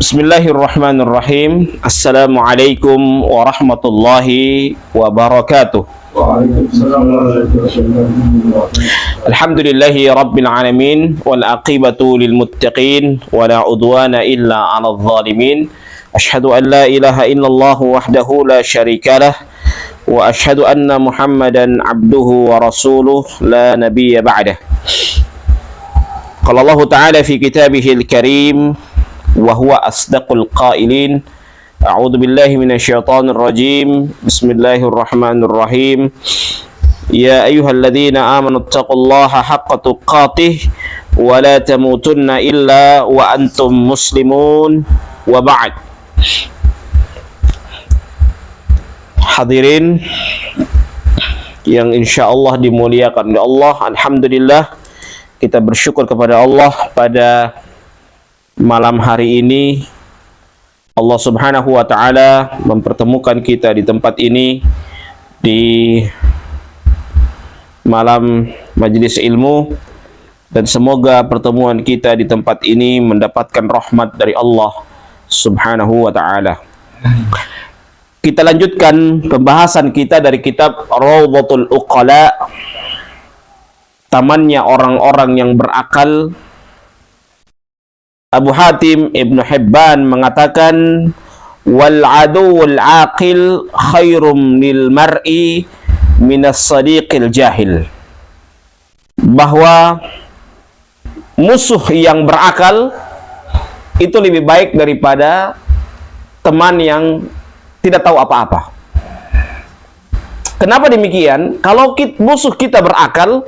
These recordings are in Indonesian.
Bismillahirrahmanirrahim. Assalamualaikum warahmatullahi wabarakatuh. Alhamdulillahi rabbil alamin wal aqibatu lil muttaqin wa la udwana illa 'alal zalimin. Asyhadu an la ilaha illallah wahdahu la syarikalah wa asyhadu anna Muhammadan abduhu wa rasuluh la nabiyya ba'dah. Qala Allah ta'ala fi kitabihil karim wa huwa asdaqul qailin. A'udzu billahi minasyaitonir rajim. Bismillahirrahmanirrahim. Ya ayyuhalladzina amanu taqullaha haqqa tuqatih wa la tamutunna illa wa antum muslimun wa ba'd. Hadirin yang insyaallah dimuliakan oleh Allah, alhamdulillah kita bersyukur kepada Allah pada malam hari ini. Allah Subhanahu wa ta'ala mempertemukan kita di tempat ini di malam majelis ilmu, dan semoga pertemuan kita di tempat ini mendapatkan rahmat dari Allah Subhanahu wa ta'ala. Kita lanjutkan pembahasan kita dari kitab Rawdatul Uqala, tamannya orang-orang yang berakal. Abu Hatim Ibnu Hibban mengatakan, wal aduwul aqil khairum lil mar'i minas sadiqil jahil, bahwa musuh yang berakal itu lebih baik daripada teman yang tidak tahu apa-apa. Kenapa demikian? Kalau musuh kita berakal,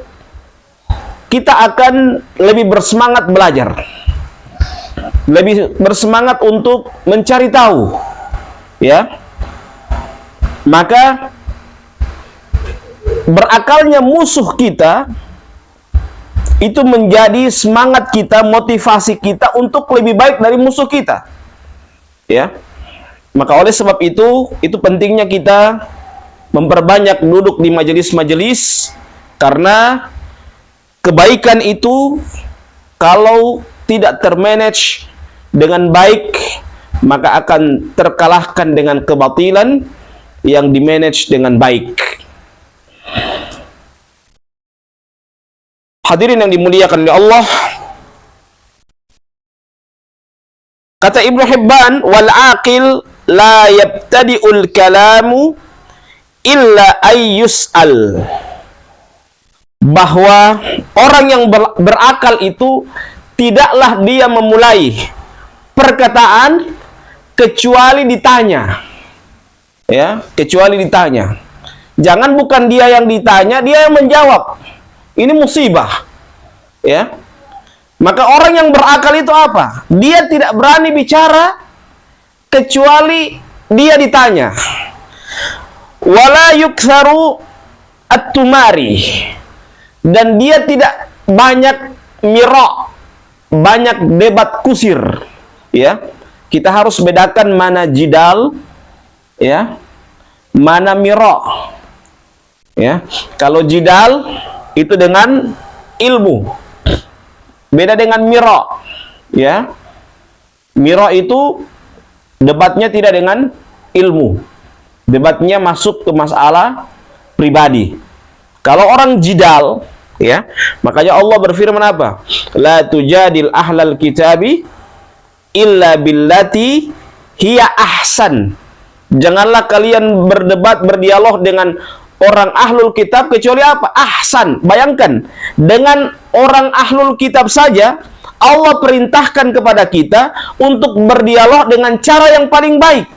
kita akan lebih bersemangat belajar, lebih bersemangat untuk mencari tahu, ya. Maka berakalnya musuh kita itu menjadi semangat kita, motivasi kita untuk lebih baik dari musuh kita, ya. Maka oleh sebab itu pentingnya kita memperbanyak duduk di majelis-majelis, karena kebaikan itu kalau tidak termanage dengan baik, maka akan terkalahkan dengan kebatilan yang dimanage dengan baik. Hadirin yang dimuliakan oleh Allah, kata Ibnu Hibban, wal aqil la yabtadi'ul kalamu illa ayyus'al, bahwa orang yang berakal itu tidaklah dia memulai perkataan kecuali ditanya, ya, kecuali ditanya. Jangan bukan dia yang ditanya, dia yang menjawab. Ini musibah, ya. Maka orang yang berakal itu apa? Dia tidak berani bicara kecuali dia ditanya. Wala yuktsaru at-tumari, dan dia tidak banyak mira', banyak debat kusir, ya. Kita harus bedakan mana jidal, ya, mana mira', ya. Kalau jidal itu dengan ilmu, beda dengan mira', ya. Mira' itu debatnya tidak dengan ilmu, debatnya masuk ke masalah pribadi. Kalau orang jidal, ya, makanya Allah berfirman apa? La tujadil ahlal kitabi illa billati hiya ahsan. Janganlah kalian berdebat, berdialog dengan orang ahlul kitab kecuali apa? Ahsan. Bayangkan, dengan orang ahlul kitab saja Allah perintahkan kepada kita untuk berdialog dengan cara yang paling baik.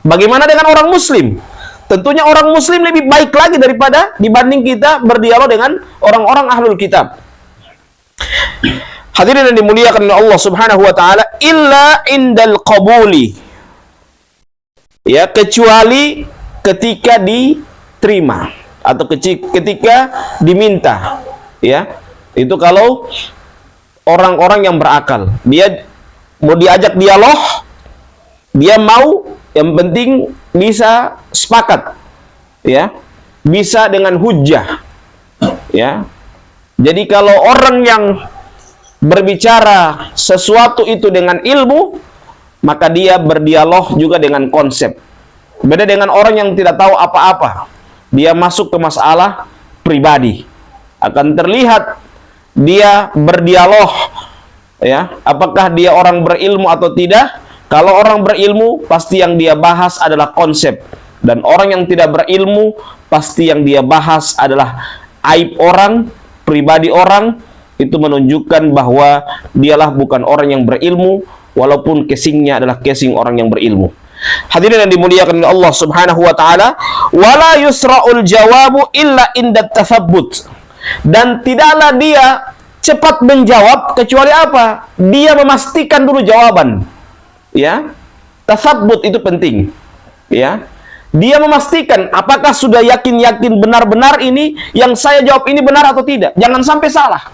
Bagaimana dengan orang muslim? Tentunya orang muslim lebih baik lagi daripada dibanding kita berdialog dengan orang-orang ahlul kitab. Hadirin yang dimuliakan oleh Allah Subhanahu wa taala, illa indal qabuli, ya, kecuali ketika diterima atau ketika diminta, ya. Itu kalau orang-orang yang berakal, dia mau diajak dialog, dia mau, yang penting bisa sepakat, ya, bisa dengan hujjah, ya. Jadi kalau orang yang berbicara sesuatu itu dengan ilmu, maka dia berdialog juga dengan konsep. Beda dengan orang yang tidak tahu apa-apa. Dia masuk ke masalah pribadi. Akan terlihat dia berdialog, ya, apakah dia orang berilmu atau tidak. Kalau orang berilmu, pasti yang dia bahas adalah konsep. Dan orang yang tidak berilmu, pasti yang dia bahas adalah aib orang, pribadi orang. Itu menunjukkan bahwa dialah bukan orang yang berilmu, walaupun casingnya adalah casing orang yang berilmu. Hadirin yang dimuliakan oleh Allah Subhanahu wa taala, wala yusra'ul jawabu illa inda tathabbut. Dan tidaklah dia cepat menjawab kecuali apa? Dia memastikan dulu jawaban. Ya. Tatsabbut itu penting. Ya. Dia memastikan apakah sudah yakin-yakin benar-benar ini yang saya jawab ini benar atau tidak. Jangan sampai salah.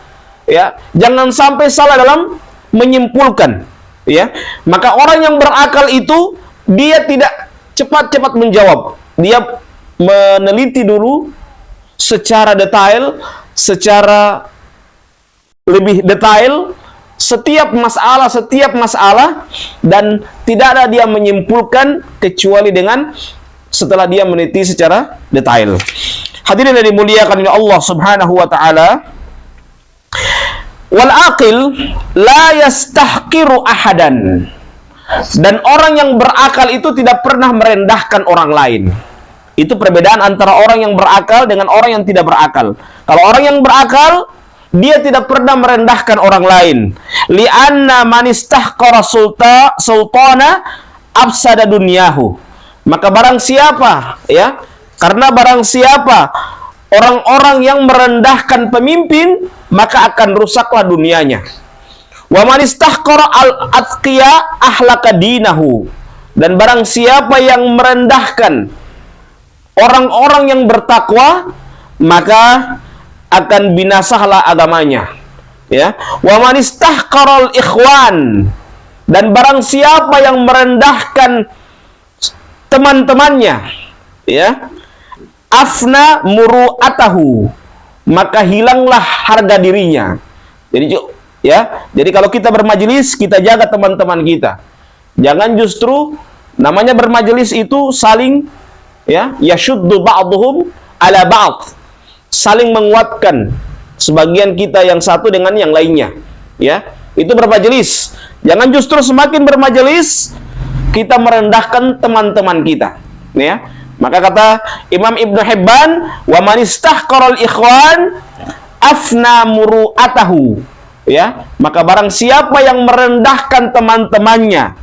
Ya. Jangan sampai salah dalam menyimpulkan. Ya. Maka orang yang berakal itu dia tidak cepat-cepat menjawab. Dia meneliti dulu secara detail, secara lebih detail setiap masalah dan tidak ada dia menyimpulkan kecuali dengan setelah dia meneliti secara detail. Hadirin yang dimuliakan oleh Allah Subhanahu wa taala, wal aqil la yastahqiru ahadan. Dan orang yang berakal itu tidak pernah merendahkan orang lain. Itu perbedaan antara orang yang berakal dengan orang yang tidak berakal. Kalau orang yang berakal, dia tidak pernah merendahkan orang lain. Li'anna man istahqara sultana afsada dunyahu. Maka barang siapa, ya, karena barang siapa orang-orang yang merendahkan pemimpin, maka akan rusaklah dunianya. Wa man istahqara al-atqiya ahlaka dinahu. Dan barang siapa yang merendahkan orang-orang yang bertakwa, maka akan binasahlah agamanya. Ya. Wa man istahqaral ikhwan. Dan barang siapa yang merendahkan teman-temannya, ya, afna muru'atahu, maka hilanglah harga dirinya. Jadi ya, jadi kalau kita bermajelis, kita jaga teman-teman kita. Jangan justru namanya bermajelis itu saling, ya, yashuddu ba'duhum ala ba'd. Saling menguatkan sebagian kita yang satu dengan yang lainnya, ya. Itu bermajelis. Jangan justru semakin bermajelis kita merendahkan teman-teman kita, ya. Maka kata Imam Ibnu Hibban, wa man istahqaral ikhwan afna muru'atahu. Ya, maka barang siapa yang merendahkan teman-temannya,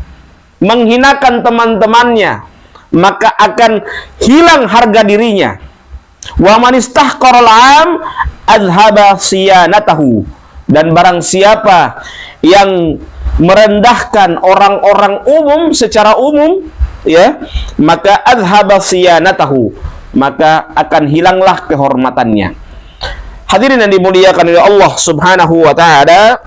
menghinakan teman-temannya, maka akan hilang harga dirinya. Wa man istahqaral 'am adhaba siyanatahu. Dan barang siapa yang merendahkan orang-orang umum secara umum, ya, maka adhaba siyanatahu, maka akan hilanglah kehormatannya. Hadirin yang dimuliakan oleh Allah Subhanahu wa taala,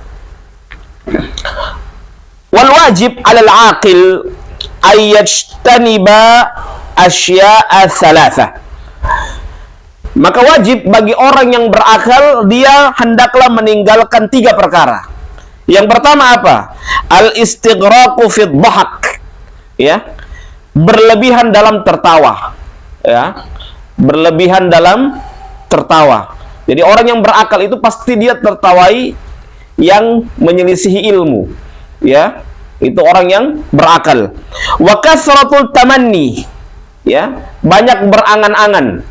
wal wajib 'alal 'aqil ay yajtaniba asya'a thalatha. Maka wajib bagi orang yang berakal, dia hendaklah meninggalkan 3 perkara. Yang pertama apa? Al-istighraqu fid dhahak. Ya. Berlebihan dalam tertawa. Ya. Berlebihan dalam tertawa. Jadi orang yang berakal itu pasti dia tertawai yang menyelisihi ilmu. Ya. Itu orang yang berakal. Wa kasratul tamanni. Ya, banyak berangan-angan.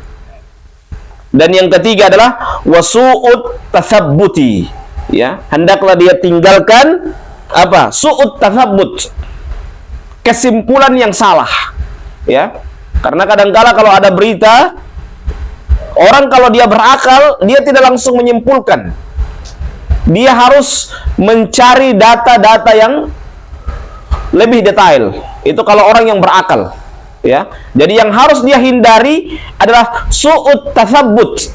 Dan yang ketiga adalah wasu'ut tathabbuti. Ya, hendaklah dia tinggalkan apa? Su'ut tathabbut. Kesimpulan yang salah. Ya. Karena kadang-kala kalau ada berita, orang kalau dia berakal, dia tidak langsung menyimpulkan. Dia harus mencari data-data yang lebih detail. Itu kalau orang yang berakal. Ya, jadi yang harus dia hindari adalah su'ut tatsabbut,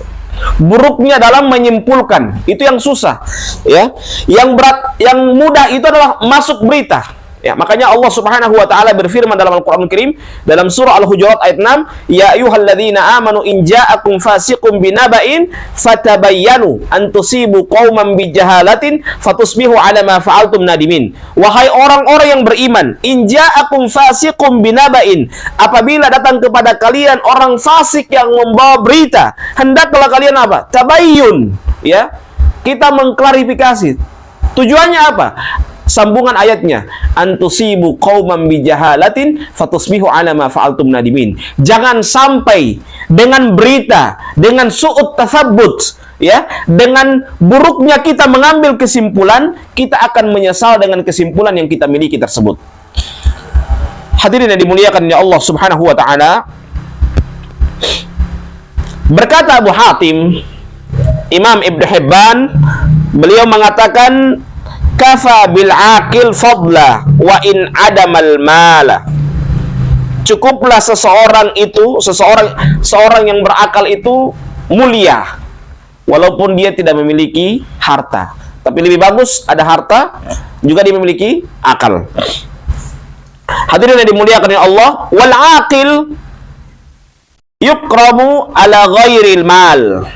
buruknya dalam menyimpulkan. Itu yang susah, ya. Yang mudah itu adalah masuk berita, Ya, makanya Allah Subhanahu wa taala berfirman dalam Al-Qur'an Al-Karim dalam surah Al-Hujurat ayat 6, "Ya ayyuhalladzina amanu in ja'akum fasiqun binaba'in fatabayyanu an tusibu qauman bijahalatin fatusbihu 'ala ma fa'altum nadimin." Wahai orang-orang yang beriman, in ja'akum fasiqun binaba'in, apabila datang kepada kalian orang fasik yang membawa berita, hendaklah kalian apa? Tabayyun, ya. Kita mengklarifikasi. Tujuannya apa? Sambungan ayatnya, antusibu qauman bijahalatin fatusbihu 'ala ma fa'altum nadimin. Jangan sampai dengan berita, dengan su'ut tasabbut, ya, dengan buruknya kita mengambil kesimpulan, kita akan menyesal dengan kesimpulan yang kita miliki tersebut. Hadirin yang dimuliakan oleh Allah Subhanahu wa taala, berkata Abu Hatim, Imam Ibnu Hibban, beliau mengatakan, kafa bil aqil fadla wa in adamal mala. Cukuplah seseorang yang berakal itu mulia walaupun dia tidak memiliki harta. Tapi lebih bagus ada harta juga dia memiliki akal. Hadirin yang dimuliakan oleh Allah, wal aqil yukramu ala ghairil mal.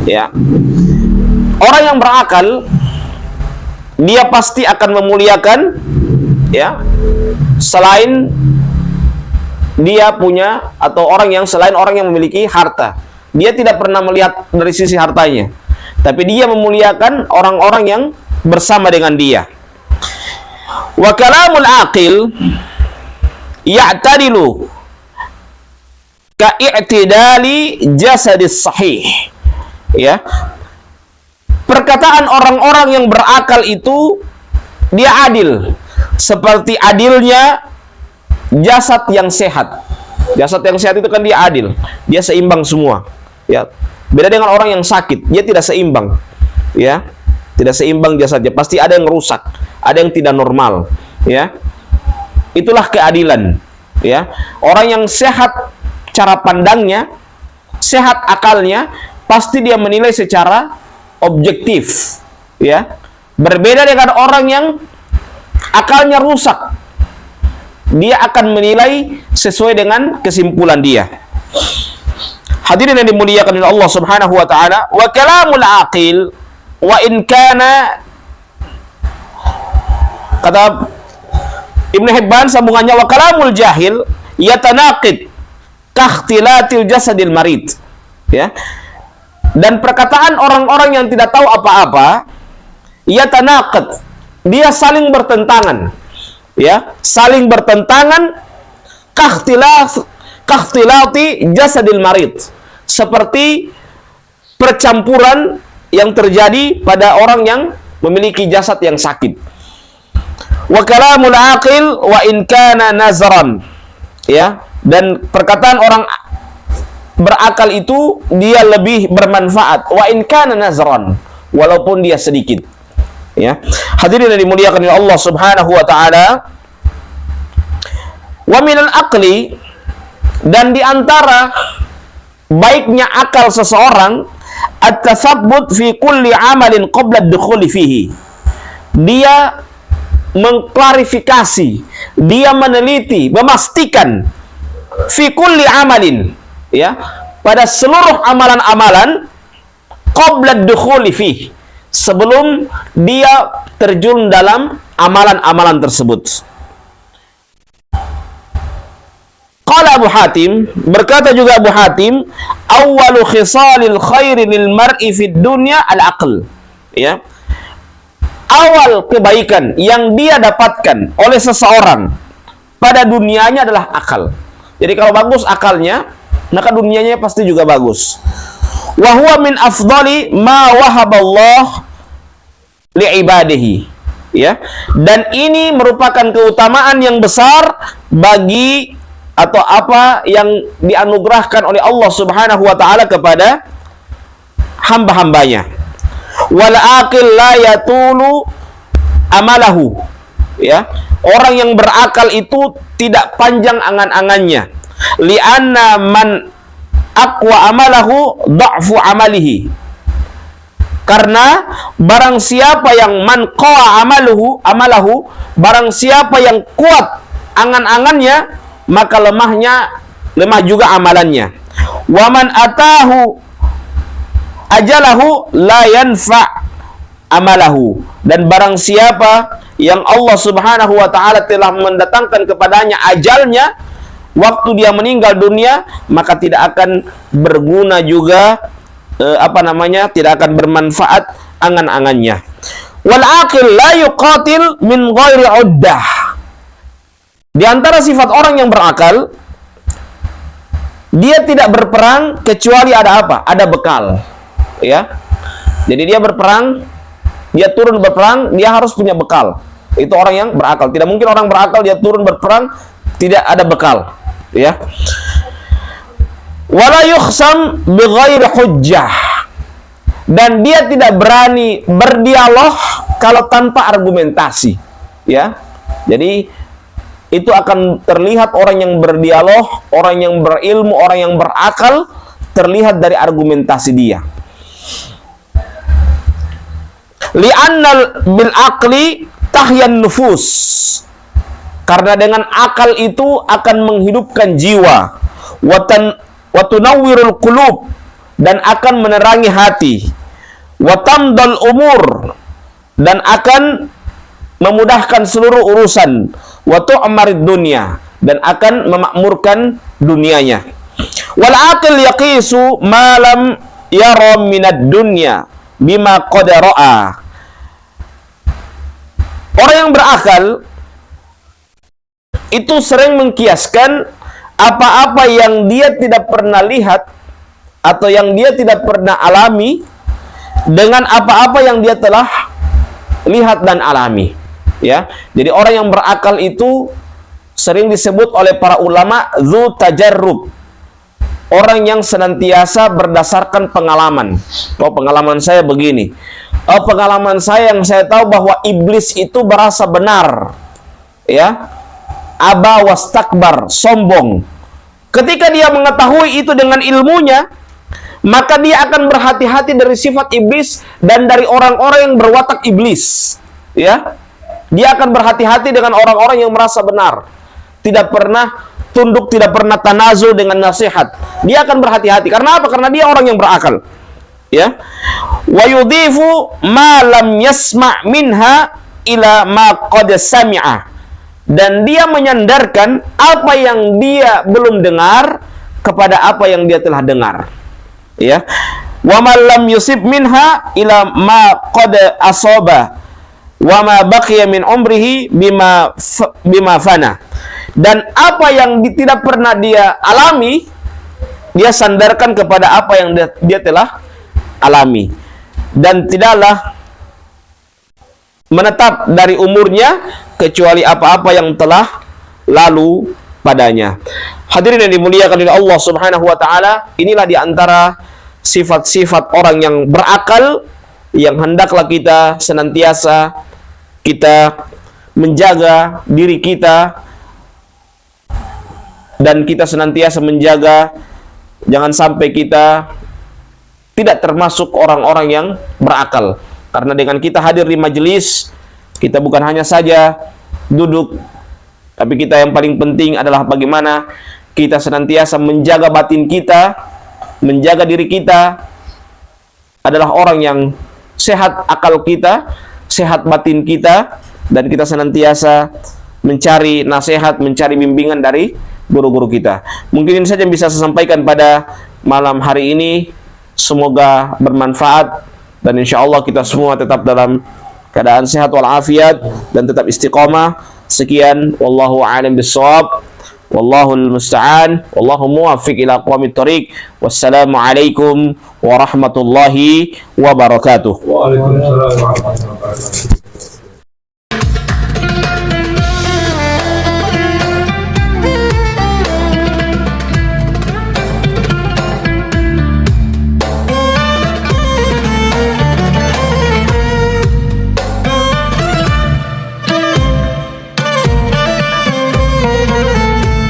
Ya. Orang yang berakal dia pasti akan memuliakan, ya, selain dia punya, atau orang yang selain orang yang memiliki harta. Dia tidak pernah melihat dari sisi hartanya, tapi dia memuliakan orang-orang yang bersama dengan dia. Wa kalamul aqil ya'tadilu ka i'tidali jasadis sahih. Ya. Perkataan orang-orang yang berakal itu dia adil, seperti adilnya jasad yang sehat. Jasad yang sehat itu kan dia adil, dia seimbang semua. Ya, beda dengan orang yang sakit, dia tidak seimbang. Ya, tidak seimbang jasadnya, pasti ada yang rusak, ada yang tidak normal. Ya, itulah keadilan. Ya, orang yang sehat cara pandangnya, sehat akalnya, pasti dia menilai secara objektif, ya. Berbeda dengan orang yang akalnya rusak, dia akan menilai sesuai dengan kesimpulan dia. Hadirin yang dimuliakan oleh Allah Subhanahu wa taala, wa kalamul aqil wa in kana, kata Ibnu Hibban sambungannya, wa kalamul jahil yatanaqid kahtilatil jasadil marid. Ya. Dan perkataan orang-orang yang tidak tahu apa-apa, ia tanaqad, dia saling bertentangan, ya, saling bertentangan, kahtilati jasadil marid, seperti percampuran yang terjadi pada orang yang memiliki jasad yang sakit. Wa kalamul aqil wa in kana nazran, ya, dan perkataan orang berakal itu dia lebih bermanfaat, wa in kana nazran, walaupun dia sedikit. Ya. Hadirin yang dimuliakan oleh Allah Subhanahu wa taala, wa minal aqli, dan di antara baiknya akal seseorang, at-tatsabbut fi kulli amalin qabla ad-dukhuli fihi. Dia mengklarifikasi, dia meneliti, memastikan fi kulli amalin, ya, pada seluruh amalan-amalan, qabla ad-dukhuli fihi, sebelum dia terjun dalam amalan-amalan tersebut. Qala Abu Hatim, berkata juga Abu Hatim, awwalu khisalil khairi lil mar'i fid dunya al-aql. Ya. Awal kebaikan yang dia dapatkan oleh seseorang pada dunianya adalah akal. Jadi kalau bagus akalnya, maka dunianya pasti juga bagus. Wa huwa min afdali ma wahaballah li'ibadihi. Ya. Dan ini merupakan keutamaan yang besar bagi, atau apa yang dianugerahkan oleh Allah Subhanahu wa taala kepada hamba-hambanya. Wal aqil la yatulu amalahu. Ya. Orang yang berakal itu tidak panjang angan-angannya. Li'anna man aqwa amalahu dha'fu amalihi. Karena barang siapa yang man qawa amalahu, barang siapa yang kuat angan-angannya, maka lemah juga amalannya. Wa man atahu ajalahu la yanfa amalahu, dan barang siapa yang Allah Subhanahu wa taala telah mendatangkan kepadanya ajalnya, waktu dia meninggal dunia, maka tidak akan berguna juga tidak akan bermanfaat angan-angannya. Wal aqil la yuqatil min ghairi uddah. Di antara sifat orang yang berakal, dia tidak berperang kecuali ada apa? Ada bekal. Ya. Jadi dia berperang, dia turun berperang, dia harus punya bekal. Itu orang yang berakal. Tidak mungkin orang berakal dia turun berperang tidak ada bekal. Ya. Wala yukhsam bighairi hujjah, dan dia tidak berani berdialog kalau tanpa argumentasi, ya. Jadi itu akan terlihat orang yang berdialog, orang yang berilmu, orang yang berakal, terlihat dari argumentasi dia. Li'annal bil aqli tahyan nufus, karena dengan akal itu akan menghidupkan jiwa. Wa tunawwirul qulub, dan akan menerangi hati. Wa tamdal umur, dan akan memudahkan seluruh urusan. Wa tu'marid dunya, dan akan memakmurkan dunianya. Wal aqil yaqisu ma lam yara minad dunya bima qad ra'a. Orang yang berakal itu sering mengkiaskan apa-apa yang dia tidak pernah lihat atau yang dia tidak pernah alami dengan apa-apa yang dia telah lihat dan alami, ya. Jadi orang yang berakal itu sering disebut oleh para ulama dzu tajarrub, orang yang senantiasa berdasarkan pengalaman. Oh, pengalaman saya begini. Oh, pengalaman saya yang saya tahu bahwa iblis itu berasa benar, ya. Aba wastakbar, sombong. Ketika dia mengetahui itu dengan ilmunya, maka dia akan berhati-hati dari sifat iblis dan dari orang-orang yang berwatak iblis, ya. Dia akan berhati-hati dengan orang-orang yang merasa benar, tidak pernah tunduk, tidak pernah tanazul dengan nasihat. Dia akan berhati-hati. Karena apa? Karena dia orang yang berakal, ya. Wa yudhifu ma lam yasma' minha ila ma qad sami'a, dan dia menyandarkan apa yang dia belum dengar kepada apa yang dia telah dengar, ya. Wa ma lam yusib minha ila ma qad asaba wa ma baqiya min umrihi bima fana, dan apa yang tidak pernah dia alami, dia sandarkan kepada apa yang dia telah alami, dan tidaklah menetap dari umurnya kecuali apa-apa yang telah lalu padanya. Hadirin yang dimuliakan oleh Allah Subhanahu wa taala, inilah di antara sifat-sifat orang yang berakal yang hendaklah kita senantiasa kita menjaga diri kita, dan kita senantiasa menjaga jangan sampai kita tidak termasuk orang-orang yang berakal. Karena dengan kita hadir di majelis, kita bukan hanya saja duduk, tapi kita yang paling penting adalah bagaimana kita senantiasa menjaga batin kita, menjaga diri kita, adalah orang yang sehat akal kita, sehat batin kita, dan kita senantiasa mencari nasihat, mencari bimbingan dari guru-guru kita. Mungkin ini saja yang bisa saya sampaikan pada malam hari ini. Semoga bermanfaat, dan insya Allah kita semua tetap dalam keadaan sehat walafiat dan tetap istiqamah. Sekian, wallahu a'lam bishawab, wallahul musta'an, wallahu muwaffiq ila aqwamit thoriq. Wassalamu alaikum warahmatullahi wabarakatuh. Waalaikumsalam warahmatullahi wabarakatuh.